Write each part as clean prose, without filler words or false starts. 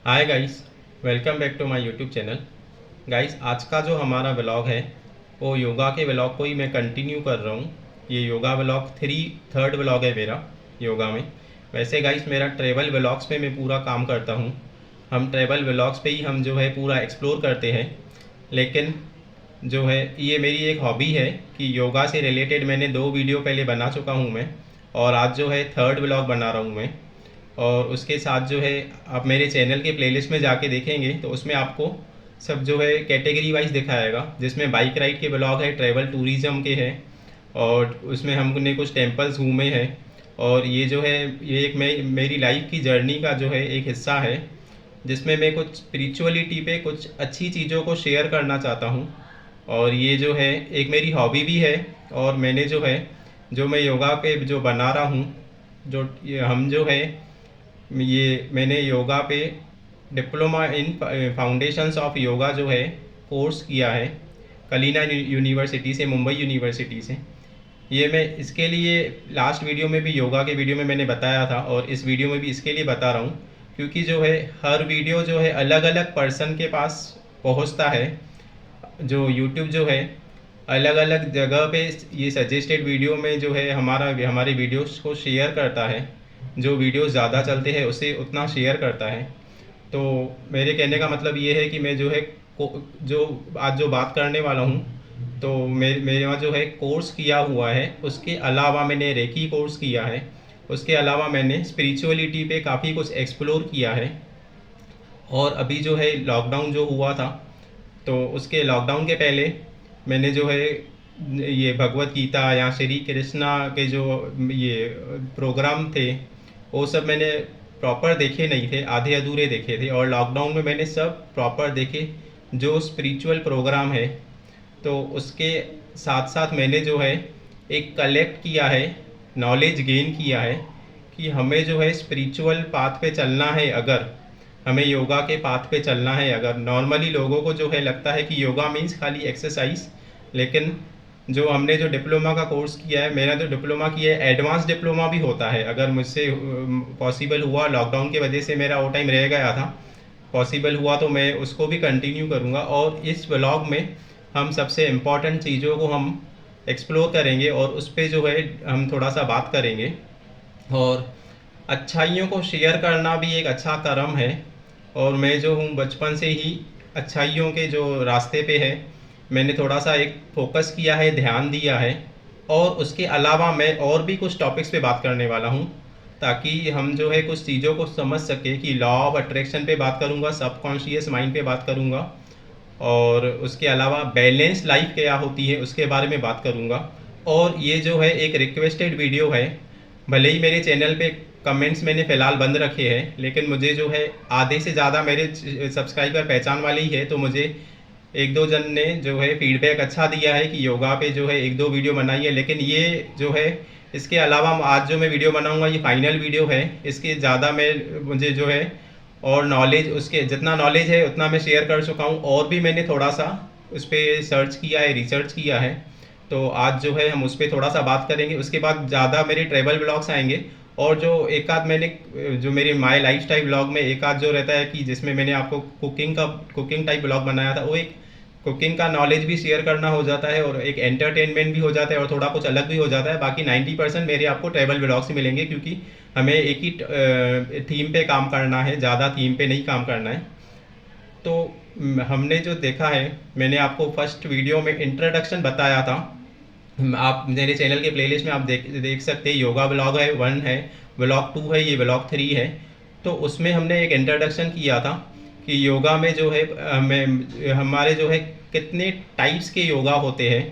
Hi guys, welcome back to my YouTube channel. Guys, आज का जो हमारा व्लॉग है वो योगा के व्लॉग को ही मैं कंटिन्यू कर रहा हूँ। ये योगा व्लॉग थर्ड व्लॉग है मेरा योगा में। वैसे गाइस, मेरा ट्रैवल व्लॉग्स पे मैं पूरा काम करता हूँ। हम ट्रैवल व्लॉग्स पे ही हम जो है पूरा एक्सप्लोर करते हैं। लेकिन जो है ये मेरी एक हॉबी है कि योगा से रिलेटेड मैंने 2 वीडियो पहले बना चुका हूँ मैं। और आज जो है थर्ड व्लॉग बना रहा हूँ मैं। और उसके साथ जो है आप मेरे चैनल के प्लेलिस्ट में जाके देखेंगे तो उसमें आपको सब जो है कैटेगरी वाइज दिखाएगा, जिसमें बाइक राइड के ब्लॉग है, ट्रैवल टूरिज़्म के हैं, और उसमें हमने कुछ टेम्पल्स घूमे हैं। और ये जो है ये एक मेरी लाइफ की जर्नी का जो है एक हिस्सा है, जिसमें मैं कुछ स्पिरिचुअलिटी पे कुछ अच्छी चीज़ों को शेयर करना चाहता हूँ। और ये जो है एक मेरी हॉबी भी है। और मैंने जो है जो मैं योगा पे जो बना रहा हूँ, जो ये हम जो है ये मैंने योगा पे diploma in foundations of yoga जो है कोर्स किया है कलीना यूनिवर्सिटी से, मुंबई यूनिवर्सिटी से। ये मैं इसके लिए लास्ट वीडियो में भी योगा के वीडियो में मैंने बताया था, और इस वीडियो में भी इसके लिए बता रहा हूँ क्योंकि जो है हर वीडियो जो है अलग अलग पर्सन के पास पहुँचता है। जो यूट्यूब जो है अलग अलग जगह पे ये सजेस्टेड वीडियो में जो है हमारे वीडियोस को शेयर करता है। जो वीडियोस ज़्यादा चलते हैं उसे उतना शेयर करता है। तो मेरे कहने का मतलब ये है कि मैं जो है जो आज जो बात करने वाला हूँ, तो मेरे वहाँ जो है कोर्स किया हुआ है। उसके अलावा मैंने रेकी कोर्स किया है। उसके अलावा मैंने स्पिरिचुअलिटी पे काफ़ी कुछ एक्सप्लोर किया है। और अभी जो है लॉकडाउन जो हुआ था, तो उसके लॉकडाउन के पहले मैंने जो है ये भगवत गीता या श्री कृष्णा के जो ये प्रोग्राम थे वो सब मैंने प्रॉपर देखे नहीं थे, आधे अधूरे देखे थे। और लॉकडाउन में मैंने सब प्रॉपर देखे जो स्पिरिचुअल प्रोग्राम है। तो उसके साथ साथ मैंने जो है एक कलेक्ट किया है, नॉलेज गेन किया है कि हमें जो है स्पिरिचुअल पाथ पे चलना है। अगर हमें योगा के पाथ पे चलना है, अगर नॉर्मली लोगों को जो है लगता है कि योगा मीन्स खाली एक्सरसाइज, लेकिन जो हमने जो डिप्लोमा का कोर्स किया है, मेरा जो डिप्लोमा किया है एडवांस डिप्लोमा भी होता है। अगर मुझसे पॉसिबल हुआ, लॉकडाउन की वजह से मेरा वो टाइम रह गया था, पॉसिबल हुआ तो मैं उसको भी कंटिन्यू करूँगा। और इस व्लॉग में हम सबसे इम्पॉर्टेंट चीज़ों को हम एक्सप्लोर करेंगे और उस पर जो है हम थोड़ा सा बात करेंगे। और अच्छाइयों को शेयर करना भी एक अच्छा कर्म है। और मैं जो हूँ बचपन से ही अच्छाइयों के जो रास्ते पे है, मैंने थोड़ा सा एक फोकस किया है, ध्यान दिया है। और उसके अलावा मैं और भी कुछ टॉपिक्स पे बात करने वाला हूँ, ताकि हम जो है कुछ चीज़ों को समझ सके। कि लॉ ऑफ अट्रैक्शन पे बात करूँगा, सबकॉन्शियस माइंड पे बात करूँगा, और उसके अलावा बैलेंस लाइफ क्या होती है उसके बारे में बात करूँगा। और ये जो है एक रिक्वेस्टेड वीडियो है। भले ही मेरे चैनल पे कमेंट्स मैंने फ़िलहाल बंद रखे हैं, लेकिन मुझे जो है आधे से ज़्यादा मेरे सब्सक्राइबर पहचान वाले ही है। तो मुझे एक दो जन ने जो है फीडबैक अच्छा दिया है कि योगा पे जो है एक दो वीडियो बनाई है। लेकिन ये जो है इसके अलावा आज जो मैं वीडियो बनाऊंगा ये फाइनल वीडियो है। इसके ज़्यादा मैं मुझे जो है और नॉलेज, उसके जितना नॉलेज है उतना मैं शेयर कर चुका हूँ। और भी मैंने थोड़ा सा उस पर सर्च किया है, रिसर्च किया है। तो आज जो है हम उस पर थोड़ा सा बात करेंगे। उसके बाद ज़्यादा मेरे ट्रैवल ब्लॉग्स आएंगे। और जो एक आध मैंने जो मेरे माई लाइफ स्टाइल ब्लॉग में एक आध जो रहता है कि जिसमें मैंने आपको कुकिंग टाइप ब्लॉग बनाया था, वो एक कुकिंग का नॉलेज भी शेयर करना हो जाता है, और एक एंटरटेनमेंट भी हो जाता है, और थोड़ा कुछ अलग भी हो जाता है। बाकी 90% मेरे आपको ट्रैवल ब्लॉग्स ही मिलेंगे, क्योंकि हमें एक ही थीम पे काम करना है, ज़्यादा थीम पे नहीं काम करना है। तो हमने जो देखा है, मैंने आपको फर्स्ट वीडियो में इंट्रोडक्शन बताया था। आप मेरे चैनल के प्लेलिस्ट में आप देख सकते हैं। योगा ब्लॉग है 1 है, ब्लॉग 2 है, ये ब्लॉग 3 है। तो उसमें हमने एक इंट्रोडक्शन किया था कि योगा में जो है हमें हमारे जो है कितने टाइप्स के योगा होते हैं।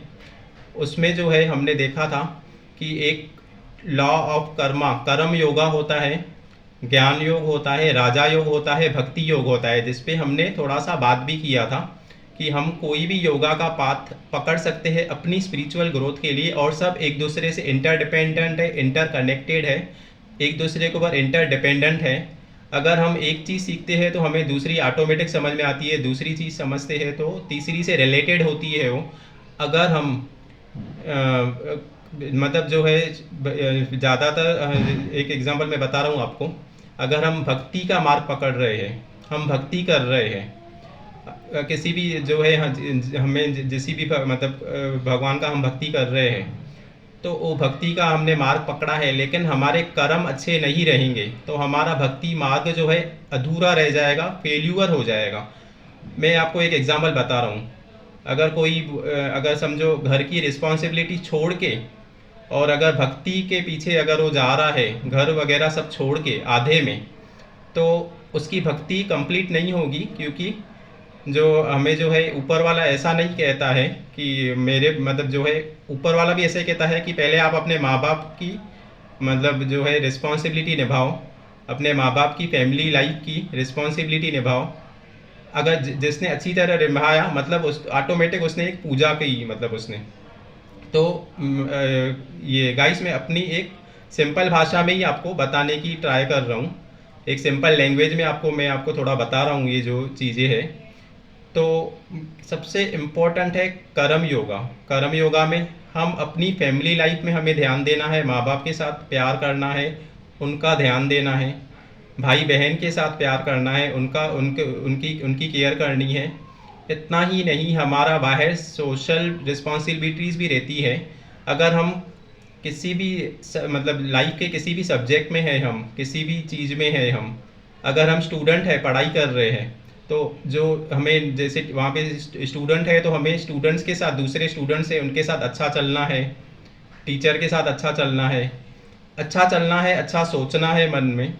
उसमें जो है हमने देखा था कि एक लॉ ऑफ कर्म योगा होता है, ज्ञान योग होता है, राजा योग होता है, भक्ति योग होता है, जिस पे हमने थोड़ा सा बात भी किया था कि हम कोई भी योगा का पाथ पकड़ सकते हैं अपनी स्पिरिचुअल ग्रोथ के लिए। और सब एक दूसरे से इंटरडिपेंडेंट है, इंटरकनेक्टेड है, एक दूसरे के ऊपर इंटरडिपेंडेंट है। अगर हम एक चीज़ सीखते हैं तो हमें दूसरी ऑटोमेटिक समझ में आती है, दूसरी चीज़ समझते हैं तो तीसरी से रिलेटेड होती है वो। अगर हम मतलब जो है ज़्यादातर एक एग्जांपल मैं बता रहा हूँ आपको। अगर हम भक्ति का मार्ग पकड़ रहे हैं, हम भक्ति कर रहे हैं, किसी भी जो है हमें जिसी भी मतलब भगवान का हम भक्ति कर रहे हैं, तो वो भक्ति का हमने मार्ग पकड़ा है, लेकिन हमारे कर्म अच्छे नहीं रहेंगे तो हमारा भक्ति मार्ग जो है अधूरा रह जाएगा, फेल्यूअर हो जाएगा। मैं आपको एक एग्जांपल बता रहा हूँ। अगर कोई अगर समझो घर की रिस्पॉन्सिबिलिटी छोड़ के और अगर भक्ति के पीछे अगर वो जा रहा है, घर वगैरह सब छोड़ के आधे में, तो उसकी भक्ति कंप्लीट नहीं होगी, क्योंकि जो हमें जो है ऊपर वाला ऐसा नहीं कहता है कि मेरे मतलब जो है ऊपर वाला भी ऐसे कहता है कि पहले आप अपने माँ बाप की मतलब जो है रिस्पॉन्सिबिलिटी निभाओ, अपने माँ बाप की फैमिली लाइफ की रिस्पॉन्सिबिलिटी निभाओ। अगर जिसने अच्छी तरह निभाया मतलब उस ऑटोमेटिक उसने एक पूजा की मतलब उसने। तो ये गाइस मैं अपनी एक सिंपल भाषा में ही आपको बताने की ट्राई कर रहा हूँ, एक सिंपल लैंग्वेज में मैं आपको थोड़ा बता रहा हूँ ये जो चीज़ें हैं। तो सबसे इम्पोर्टेंट है कर्म योगा। कर्म योगा में हम अपनी फैमिली लाइफ में हमें ध्यान देना है, माँ बाप के साथ प्यार करना है, उनका ध्यान देना है, भाई बहन के साथ प्यार करना है, उनका उनके उनकी उनकी केयर करनी है। इतना ही नहीं, हमारा बाहर सोशल रिस्पॉन्सिबिलिटीज़ भी रहती है। अगर हम किसी भी मतलब लाइफ के किसी भी सब्जेक्ट में है, हम किसी भी चीज़ में है, हम अगर हम स्टूडेंट है पढ़ाई कर रहे हैं, तो जो हमें जैसे वहाँ पे स्टूडेंट है तो हमें स्टूडेंट्स के साथ, दूसरे स्टूडेंट्स हैं उनके साथ अच्छा चलना है, टीचर के साथ अच्छा चलना है, अच्छा चलना है, अच्छा सोचना है मन में।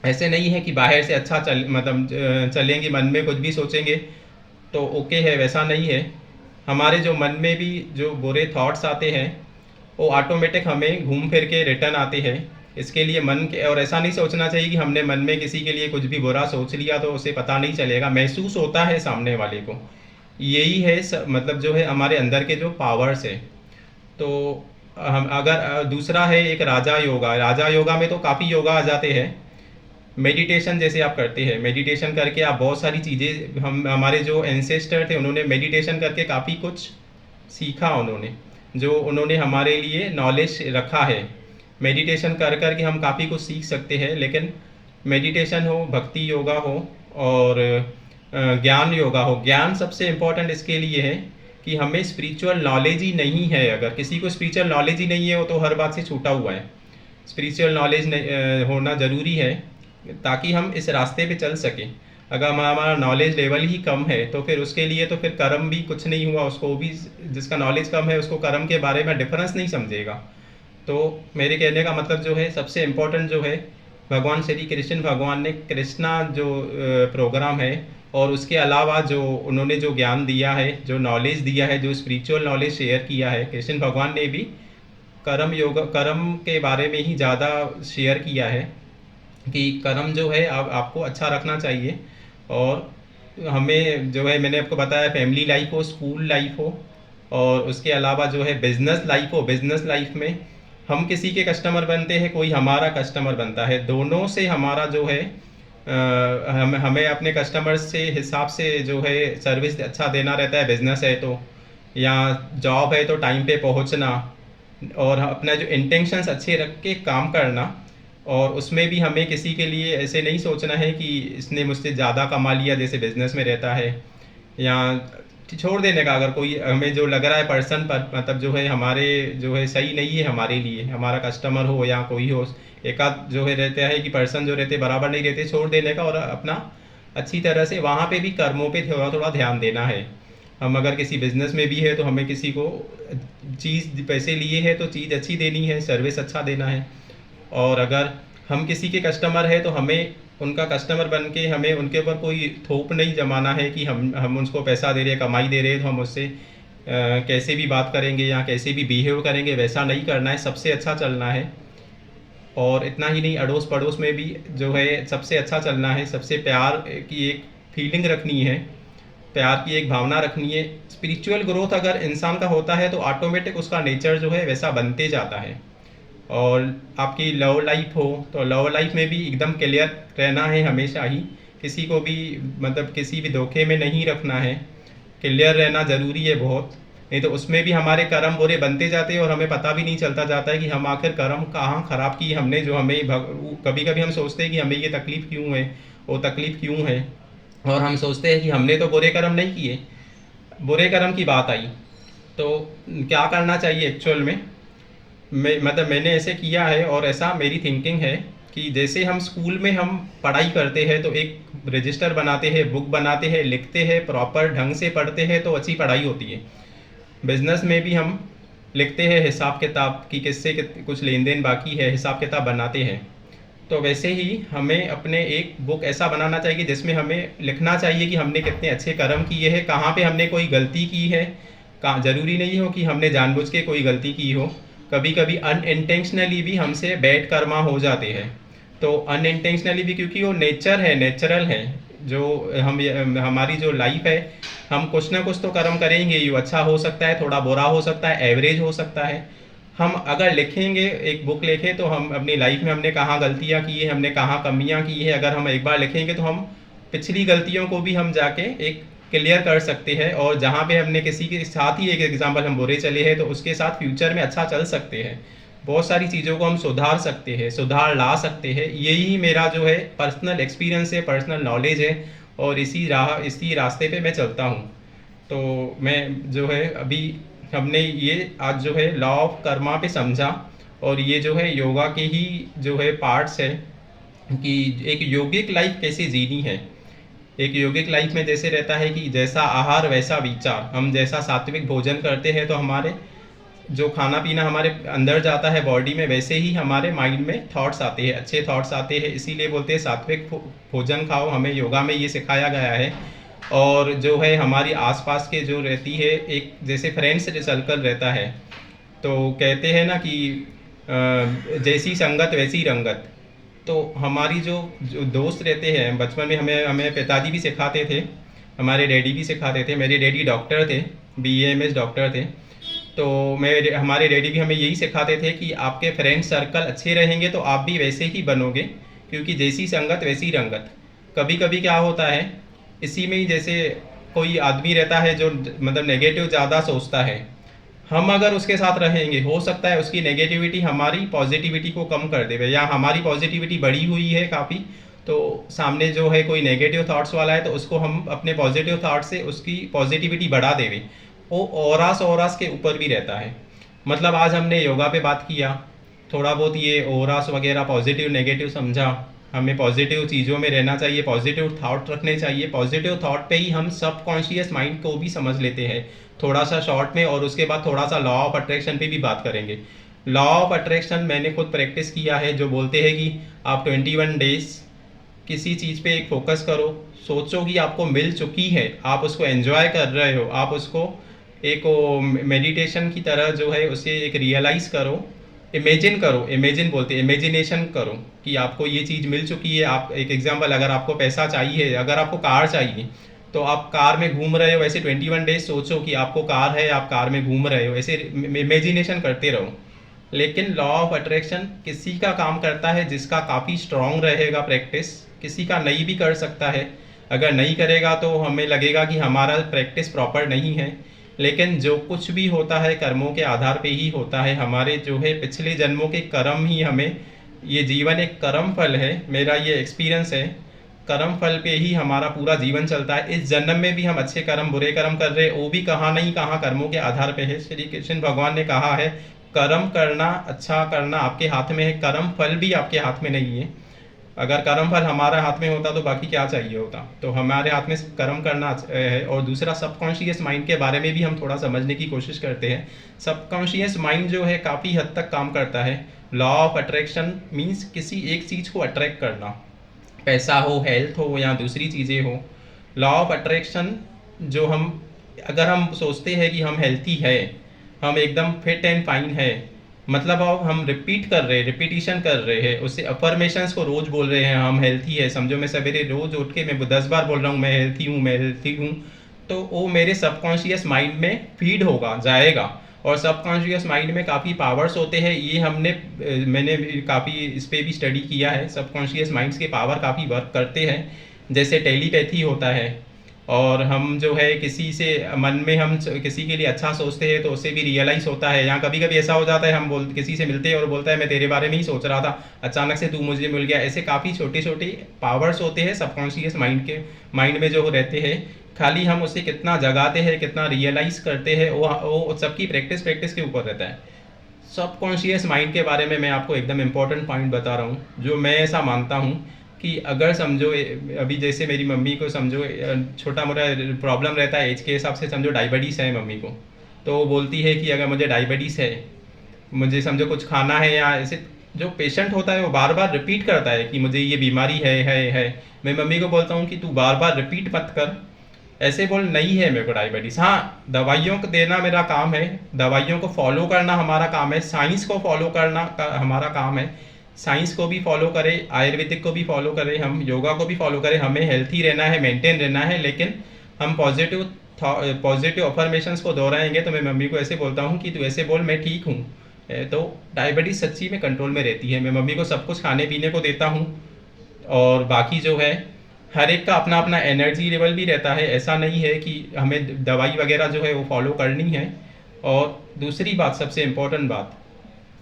ऐसे नहीं है कि बाहर से अच्छा मतलब चलेंगे, मन में कुछ भी सोचेंगे तो ओके है, वैसा नहीं है। हमारे जो मन में भी जो बुरे थॉट्स आते हैं वो ऑटोमेटिक हमें घूम फिर के रिटर्न आते हैं। इसके लिए मन के, और ऐसा नहीं सोचना चाहिए कि हमने मन में किसी के लिए कुछ भी बुरा सोच लिया तो उसे पता नहीं चलेगा, महसूस होता है सामने वाले को। यही है मतलब जो है हमारे अंदर के जो पावर्स है। तो हम अगर दूसरा है एक राजा योगा। राजा योगा में तो काफ़ी योगा आ जाते हैं। मेडिटेशन जैसे आप करते हैं, मेडिटेशन करके आप बहुत सारी चीज़ें, हम हमारे जो एंसेस्टर थे उन्होंने मेडिटेशन करके काफ़ी कुछ सीखा, उन्होंने जो उन्होंने हमारे लिए नॉलेज रखा है। मेडिटेशन कर कर के हम काफ़ी कुछ सीख सकते हैं। लेकिन मेडिटेशन हो, भक्ति योगा हो और ज्ञान योगा हो। ज्ञान सबसे इम्पोर्टेंट इसके लिए है कि हमें स्पिरिचुअल नॉलेज ही नहीं है। अगर किसी को स्पिरिचुअल नॉलेज ही नहीं है वो तो हर बात से छूटा हुआ है। स्पिरिचुअल नॉलेज होना ज़रूरी है ताकि हम इस रास्ते पे चल सकें। अगर हमारा नॉलेज लेवल ही कम है तो फिर उसके लिए तो फिर कर्म भी कुछ नहीं हुआ। उसको भी, जिसका नॉलेज कम है उसको कर्म के बारे में डिफरेंस नहीं समझेगा। तो मेरे कहने का मतलब जो है सबसे इम्पोर्टेंट जो है, भगवान श्री कृष्ण भगवान ने कृष्णा जो प्रोग्राम है और उसके अलावा जो उन्होंने जो ज्ञान दिया है, जो नॉलेज दिया है, जो स्पिरिचुअल नॉलेज शेयर किया है, कृष्ण भगवान ने भी कर्म योग, कर्म के बारे में ही ज़्यादा शेयर किया है कि कर्म जो है आपको अच्छा रखना चाहिए। और हमें जो है मैंने आपको बताया फैमिली लाइफ हो, स्कूल लाइफ हो और उसके अलावा जो है बिजनेस लाइफ हो। बिजनेस लाइफ में हम किसी के कस्टमर बनते हैं, कोई हमारा कस्टमर बनता है, दोनों से हमारा जो है हमें अपने कस्टमर से हिसाब से जो है सर्विस अच्छा देना रहता है। बिजनेस है तो, या जॉब है तो टाइम पे पहुंचना और अपना जो इंटेंशंस अच्छे रख के काम करना। और उसमें भी हमें किसी के लिए ऐसे नहीं सोचना है कि इसने मुझसे ज़्यादा कमा लिया जैसे बिजनेस में रहता है, या छोड़ देने का। अगर कोई हमें जो लग रहा है पर्सन पर मतलब जो है हमारे जो है सही नहीं है हमारे लिए, हमारा कस्टमर हो या कोई हो, एक आध जो है रहता है कि पर्सन जो रहते बराबर नहीं रहते, छोड़ देने का और अपना अच्छी तरह से वहाँ पे भी कर्मों पे थोड़ा थोड़ा ध्यान देना है। हम अगर किसी बिजनेस में भी है तो हमें किसी को चीज़ पैसे लिए है तो चीज़ अच्छी देनी है, सर्विस अच्छा देना है। और अगर हम किसी के कस्टमर है तो हमें उनका कस्टमर बन के हमें उनके ऊपर कोई थोप नहीं जमाना है कि हम उसको पैसा दे रहे हैं, कमाई दे रहे हैं तो हम उससे कैसे भी बात करेंगे या कैसे भी बिहेव करेंगे, वैसा नहीं करना है। सबसे अच्छा चलना है। और इतना ही नहीं, अड़ोस पड़ोस में भी जो है सबसे अच्छा चलना है। सबसे प्यार की एक फीलिंग रखनी है, प्यार की एक भावना रखनी है। स्पिरिचुअल ग्रोथ अगर इंसान का होता है तो ऑटोमेटिक उसका नेचर जो है वैसा बनते जाता है। और आपकी लव लाइफ हो तो लव लाइफ में भी एकदम क्लियर रहना है हमेशा ही, किसी को भी मतलब किसी भी धोखे में नहीं रखना है, क्लियर रहना ज़रूरी है बहुत। नहीं तो उसमें भी हमारे कर्म बुरे बनते जाते हैं और हमें पता भी नहीं चलता जाता है कि हम आखिर कर्म कहाँ ख़राब की हमने, जो हमें कभी कभी हम सोचते हैं कि हमें ये तकलीफ़ क्यों है वो तकलीफ़ क्यों है, और हम सोचते हैं कि हमने तो बुरे कर्म नहीं किए। बुरे कर्म की बात आई तो क्या करना चाहिए एक्चुअल में, मतलब मैंने ऐसे किया है और ऐसा मेरी थिंकिंग है कि जैसे हम स्कूल में हम पढ़ाई करते हैं तो एक रजिस्टर बनाते हैं, बुक बनाते हैं, लिखते हैं, प्रॉपर ढंग से पढ़ते हैं तो अच्छी पढ़ाई होती है। बिजनेस में भी हम लिखते हैं हिसाब किताब कि किससे कुछ लेन देन बाकी है, हिसाब किताब बनाते हैं। तो वैसे ही हमें अपने एक बुक ऐसा बनाना चाहिए जिसमें हमें लिखना चाहिए कि हमने कितने अच्छे कर्म किए हैं, कहाँ पे हमने कोई गलती की है। कहाँ, ज़रूरी नहीं हो कि हमने जानबूझ के कोई गलती की हो, कभी कभी अनइंटेंशनली भी हमसे बैड कर्मा हो जाते हैं। तो अनइंटेंशनली भी, क्योंकि वो नेचर है, नेचुरल है, जो हमारी जो लाइफ है, हम कुछ ना कुछ तो कर्म करेंगे ही। अच्छा हो सकता है, थोड़ा बुरा हो सकता है, एवरेज हो सकता है। हम अगर लिखेंगे, एक बुक लिखें तो हम अपनी लाइफ में हमने कहाँ गलतियाँ की है, हमने कहाँ कमियाँ की है, अगर हम एक बार लिखेंगे तो हम पिछली गलतियों को भी हम जाके एक क्लियर कर सकते हैं। और जहाँ पे हमने किसी के साथ ही, एक एग्जांपल, हम बुरे चले हैं तो उसके साथ फ्यूचर में अच्छा चल सकते हैं। बहुत सारी चीज़ों को हम सुधार सकते हैं, सुधार ला सकते हैं। यही मेरा जो है पर्सनल एक्सपीरियंस है, पर्सनल नॉलेज है, और इसी रास्ते पे मैं चलता हूँ। तो मैं जो है अभी, हमने ये आज जो है लॉ ऑफ कर्मा पे समझा, और ये जो है योगा के ही जो है पार्ट्स है कि एक योगिक लाइफ कैसे जीनी है। एक योगिक लाइफ में जैसे रहता है कि जैसा आहार वैसा विचार, हम जैसा सात्विक भोजन करते हैं तो हमारे जो खाना पीना हमारे अंदर जाता है बॉडी में, वैसे ही हमारे माइंड में थॉट्स आते हैं, अच्छे थॉट्स आते हैं। इसीलिए बोलते हैं सात्विक भोजन खाओ, हमें योगा में ये सिखाया गया है। और जो है हमारी आसपास के जो रहती है, एक जैसे फ्रेंड्स सर्कल रहता है, तो कहते हैं ना कि जैसी संगत वैसी रंगत। तो हमारी जो दोस्त रहते हैं, बचपन में हमें हमें पिताजी भी सिखाते थे, हमारे डैडी भी सिखाते थे। मेरे डैडी डॉक्टर थे, BAMS डॉक्टर थे। तो हमारे डैडी भी हमें यही सिखाते थे कि आपके फ्रेंड सर्कल अच्छे रहेंगे तो आप भी वैसे ही बनोगे, क्योंकि जैसी संगत वैसी रंगत। कभी कभी क्या होता है, इसी में ही जैसे कोई आदमी रहता है जो मतलब नेगेटिव ज़्यादा सोचता है, हम अगर उसके साथ रहेंगे हो सकता है उसकी नेगेटिविटी हमारी पॉजिटिविटी को कम कर देवे, या हमारी पॉजिटिविटी बढ़ी हुई है काफ़ी, तो सामने जो है कोई नेगेटिव थॉट्स वाला है तो उसको हम अपने पॉजिटिव थॉट से उसकी पॉजिटिविटी बढ़ा देवे। वो ओरास के ऊपर भी रहता है। मतलब आज हमने योगा पे बात किया, थोड़ा बहुत ये ओरास वगैरह पॉजिटिव नेगेटिव समझा। हमें पॉजिटिव चीज़ों में रहना चाहिए, पॉजिटिव थॉट रखने चाहिए। पॉजिटिव थॉट पे ही हम सबकॉन्शियस माइंड को भी समझ लेते हैं थोड़ा सा शॉर्ट में, और उसके बाद थोड़ा सा लॉ ऑफ अट्रैक्शन पे भी बात करेंगे। लॉ ऑफ अट्रैक्शन मैंने खुद प्रैक्टिस किया है, जो बोलते हैं कि आप 21 डेज किसी चीज़ पे एक फोकस करो, सोचो कि आपको मिल चुकी है, आप उसको एंजॉय कर रहे हो, आप उसको एक मेडिटेशन की तरह जो है उसे एक रियलाइज़ करो, इमेजिन करो, इमेजिन बोलते हैं, इमेजिनेशन करो कि आपको ये चीज़ मिल चुकी है। आप एक एग्जांपल, अगर आपको पैसा चाहिए, अगर आपको कार चाहिए तो आप कार में घूम रहे हो, ऐसे 21 डेज सोचो कि आपको कार है, आप कार में घूम रहे हो, ऐसे इमेजिनेशन करते रहो। लेकिन लॉ ऑफ अट्रैक्शन किसी का काम करता है जिसका काफ़ी स्ट्रॉन्ग रहेगा प्रैक्टिस, किसी का नहीं भी कर सकता है। अगर नहीं करेगा तो हमें लगेगा कि हमारा प्रैक्टिस प्रॉपर नहीं है। लेकिन जो कुछ भी होता है कर्मों के आधार पे ही होता है। हमारे जो है पिछले जन्मों के कर्म ही हमें, ये जीवन एक कर्म फल है, मेरा ये एक्सपीरियंस है। कर्म फल पे ही हमारा पूरा जीवन चलता है। इस जन्म में भी हम अच्छे कर्म बुरे कर्म कर रहे हैं, वो भी कहाँ नहीं कहाँ कर्मों के आधार पे है। श्री कृष्ण भगवान ने कहा है कर्म करना, अच्छा करना आपके हाथ में है, कर्म फल भी आपके हाथ में नहीं है। अगर कर्म फल हमारे हाथ में होता तो बाकी क्या चाहिए होता। तो हमारे हाथ में कर्म करना है। और दूसरा, सबकॉन्शियस माइंड के बारे में भी हम थोड़ा समझने की कोशिश करते हैं। सबकॉन्शियस माइंड जो है काफ़ी हद तक काम करता है। लॉ ऑफ अट्रैक्शन मीन्स किसी एक चीज़ को अट्रैक्ट करना, पैसा हो, हेल्थ हो, या दूसरी चीज़ें हो। लॉ ऑफ अट्रैक्शन जो हम, अगर हम सोचते हैं कि हम हेल्थी है, हम एकदम फिट एंड फाइन है, मतलब अब हम रिपीट कर रहे हैं, रिपीटिशन कर रहे हैं, उससे अफर्मेशंस को रोज़ बोल रहे हैं हम हेल्थी है। समझो मैं सवेरे रोज़ उठ के मैं 10 बार बोल रहा हूँ मैं हेल्थी हूँ, मैं हेल्थी हूँ, तो वो मेरे सबकॉन्शियस माइंड में फीड होगा, जाएगा। और सबकॉन्शियस माइंड में काफ़ी पावर्स होते हैं, ये मैंने काफ़ी इस पर भी स्टडी किया है। सबकॉन्शियस माइंड्स के पावर काफ़ी वर्क करते हैं। जैसे टेलीपैथी होता है, और हम जो है किसी से मन में हम किसी के लिए अच्छा सोचते हैं तो उससे भी रियलाइज़ होता है। यहाँ कभी कभी ऐसा हो जाता है, हम किसी से मिलते हैं और बोलता है मैं तेरे बारे में ही सोच रहा था, अचानक से तू मुझे मिल गया। ऐसे काफ़ी छोटे छोटे पावर्स होते हैं सबकॉन्शियस माइंड में जो रहते हैं। खाली हम उसे कितना जगाते हैं, कितना रियलाइज़ करते हैं, वो सबकी प्रैक्टिस प्रैक्टिस के ऊपर रहता है। सबकॉन्शियस माइंड के बारे में मैं आपको एकदम इम्पोर्टेंट पॉइंट बता रहा हूँ, जो मैं ऐसा मानता हूँ कि अगर समझो अभी जैसे मेरी मम्मी को समझो छोटा मोटा प्रॉब्लम रहता है एज के हिसाब से, समझो डायबिटीज़ है मम्मी को, तो वो बोलती है कि अगर मुझे डायबिटीज़ है, मुझे समझो कुछ खाना है, या ऐसे जो पेशेंट होता है वो बार बार रिपीट करता है कि मुझे ये बीमारी है। मैं मम्मी को बोलता हूँ कि तू बार बार रिपीट मत कर, ऐसे बोल नहीं है मेरे को डायबिटीज़। हाँ, दवाइयों को देना मेरा काम है, दवाइयों को फॉलो करना हमारा काम है, साइंस को फॉलो करना हमारा काम है। साइंस को भी फॉलो करें, आयुर्वेदिक को भी फॉलो करें, हम योगा को भी फॉलो करें, हमें हेल्थी रहना है, मेंटेन रहना है। लेकिन हम पॉजिटिव अफर्मेशंस को दोहराएंगे। तो मैं मम्मी को ऐसे बोलता हूँ कि तू ऐसे बोल मैं ठीक हूँ, तो डायबिटीज़ सच्ची में कंट्रोल में रहती है। मैं मम्मी को सब कुछ खाने पीने को देता हूँ। और बाकी जो है, हर एक का अपना अपना एनर्जी लेवल भी रहता है, ऐसा नहीं है कि हमें दवाई वगैरह जो है वो फॉलो करनी है। और दूसरी बात, सबसे इम्पोर्टेंट बात,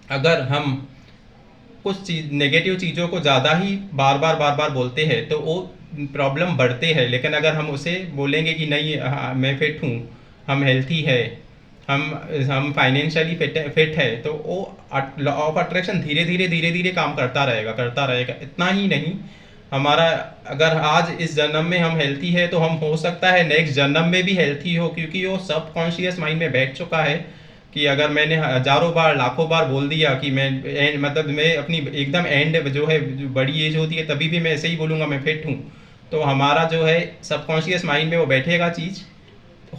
अगर हम कुछ चीज़ नेगेटिव चीज़ों को ज़्यादा ही बार बार बोलते हैं तो वो प्रॉब्लम बढ़ते हैं। लेकिन अगर हम उसे बोलेंगे कि नहीं, हाँ, मैं फिट हूँ, हम हेल्थी है, हम हम फाइनेंशियली फिट है, तो वो लॉ ऑफ अट्रैक्शन धीरे धीरे काम करता रहेगा। इतना ही नहीं, हमारा अगर आज इस जन्म में हम हेल्थी है तो हम हो सकता है नेक्स्ट जन्म में भी हेल्थी हो, क्योंकि वो सबकॉन्शियस माइंड में बैठ चुका है कि अगर मैंने हजारों बार लाखों बार बोल दिया कि मैं मतलब मैं अपनी एकदम एंड जो है, जो बड़ी एज होती है तभी भी मैं ऐसे ही बोलूँगा मैं फिट हूँ, तो हमारा जो है सबकॉन्शियस माइंड में वो बैठेगा चीज़।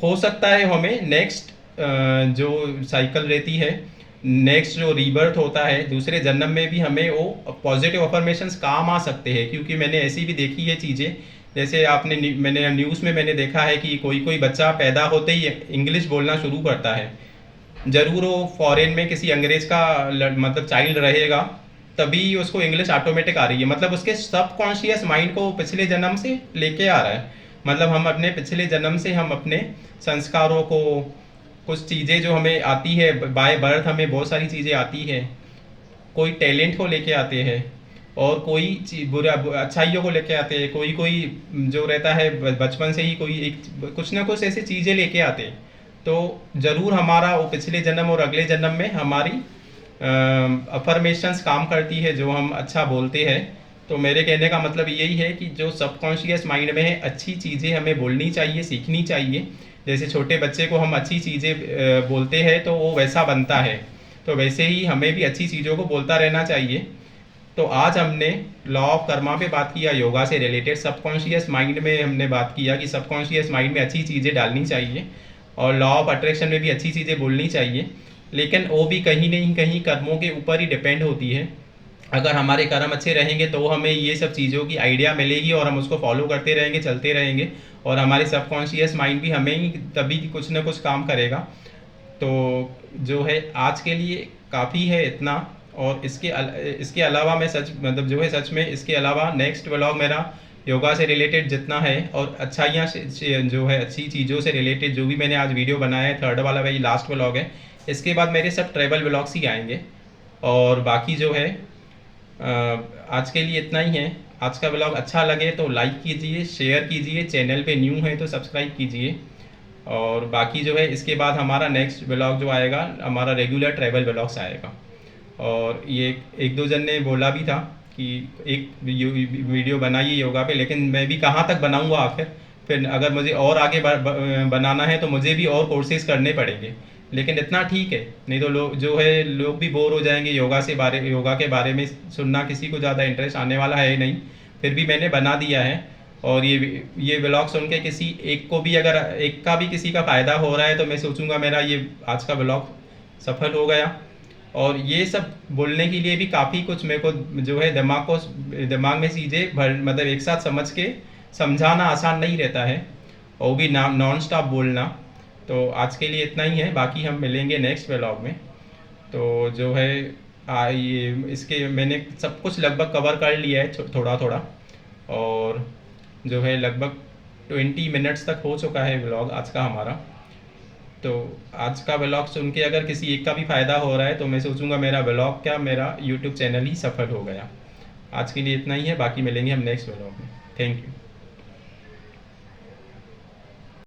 हो सकता है हमें नेक्स्ट जो साइकिल रहती है, नेक्स्ट जो रीबर्थ होता है दूसरे जन्म में भी हमें वो पॉजिटिव अफर्मेशंस काम आ सकते हैं। क्योंकि मैंने ऐसी भी देखी है चीज़ें, जैसे मैंने न्यूज़ में मैंने देखा है कि कोई कोई बच्चा पैदा होते ही इंग्लिश बोलना शुरू करता है। ज़रूर वो फॉरेन में किसी अंग्रेज का मतलब चाइल्ड रहेगा, तभी उसको इंग्लिश ऑटोमेटिक आ रही है। मतलब उसके सबकॉन्शियस माइंड को पिछले जन्म से लेके आ रहा है। मतलब हम अपने पिछले जन्म से हम अपने संस्कारों को, कुछ चीज़ें जो हमें आती है बाय बर्थ, हमें बहुत सारी चीज़ें आती है, कोई टैलेंट को लेके आते हैं, और कोई बुरा अच्छाइयों को लेके आते हैं, कोई कोई जो रहता है बचपन से ही कोई एक कुछ ना कुछ ऐसी चीज़ें लेके आते हैं। तो ज़रूर हमारा वो पिछले जन्म और अगले जन्म में हमारी अफर्मेशंस काम करती है, जो हम अच्छा बोलते हैं। तो मेरे कहने का मतलब यही है कि जो सबकॉन्शियस माइंड में है, अच्छी चीज़ें हमें बोलनी चाहिए, सीखनी चाहिए। जैसे छोटे बच्चे को हम अच्छी चीज़ें बोलते हैं तो वो वैसा बनता है, तो वैसे ही हमें भी अच्छी चीज़ों को बोलता रहना चाहिए। तो आज हमने लॉ ऑफ कर्मा पे बात किया, योगा से रिलेटेड सबकॉन्शियस माइंड में हमने बात किया कि सबकॉन्शियस माइंड में अच्छी चीज़ें डालनी चाहिए, और लॉ ऑफ अट्रैक्शन में भी अच्छी चीज़ें बोलनी चाहिए। लेकिन वो भी कहीं नहीं कहीं कर्मों के ऊपर ही डिपेंड होती है। अगर हमारे कर्म अच्छे रहेंगे तो हमें ये सब चीज़ों की आइडिया मिलेगी और हम उसको फॉलो करते रहेंगे, चलते रहेंगे, और हमारे सबकॉन्शियस माइंड भी हमें ही तभी कुछ ना कुछ काम करेगा। तो जो है आज के लिए काफ़ी है इतना। और इसके अलावा मैं सच मतलब जो है सच में इसके अलावा नेक्स्ट व्लॉग मेरा योगा से रिलेटेड जितना है और अच्छाइयाँ जो है अच्छी चीज़ों से रिलेटेड जो भी मैंने आज वीडियो बनाया है, थर्ड वाला वही लास्ट व्लॉग है। इसके बाद मेरे सब ट्रैवल व्लॉग्स ही आएंगे। और बाकी जो है आज के लिए इतना ही है। आज का व्लॉग अच्छा लगे तो लाइक कीजिए, शेयर कीजिए, चैनल पे न्यू है तो सब्सक्राइब कीजिए। और बाकी जो है इसके बाद हमारा नेक्स्ट व्लॉग जो आएगा हमारा रेगुलर ट्रैवल व्लॉग्स आएगा। और ये एक दो जन ने बोला भी था कि एक वीडियो बनाइए योगा पे, लेकिन मैं भी कहाँ तक बनाऊँगा आखिर। फिर अगर मुझे और आगे बनाना है तो मुझे भी और कोर्सेज करने पड़ेंगे। लेकिन इतना ठीक है, नहीं तो लोग भी बोर हो जाएंगे। योगा के बारे में सुनना किसी को ज़्यादा इंटरेस्ट आने वाला है नहीं। फिर भी मैंने बना दिया है। और ये व्लॉग सुन के किसी एक को भी, अगर एक का भी किसी का फ़ायदा हो रहा है तो मैं सोचूंगा मेरा ये आज का व्लॉग सफल हो गया। और ये सब बोलने के लिए भी काफ़ी कुछ मेरे को जो है दिमाग में चीज़ें मतलब एक साथ समझ के समझाना आसान नहीं रहता है, और वो भी नॉन स्टॉप बोलना। तो आज के लिए इतना ही है, बाकी हम मिलेंगे नेक्स्ट व्लॉग में। तो जो है ये इसके मैंने सब कुछ लगभग कवर कर लिया है थोड़ा थोड़ा। और जो है लगभग 20 मिनट्स तक हो चुका है व्लॉग आज का हमारा। तो आज का व्लॉग सुन के अगर किसी एक का भी फ़ायदा हो रहा है तो मैं सोचूंगा मेरा व्लॉग क्या, मेरा यूट्यूब चैनल ही सफल हो गया। आज के लिए इतना ही है, बाकी मिलेंगे हम नेक्स्ट व्लॉग में। Thank you.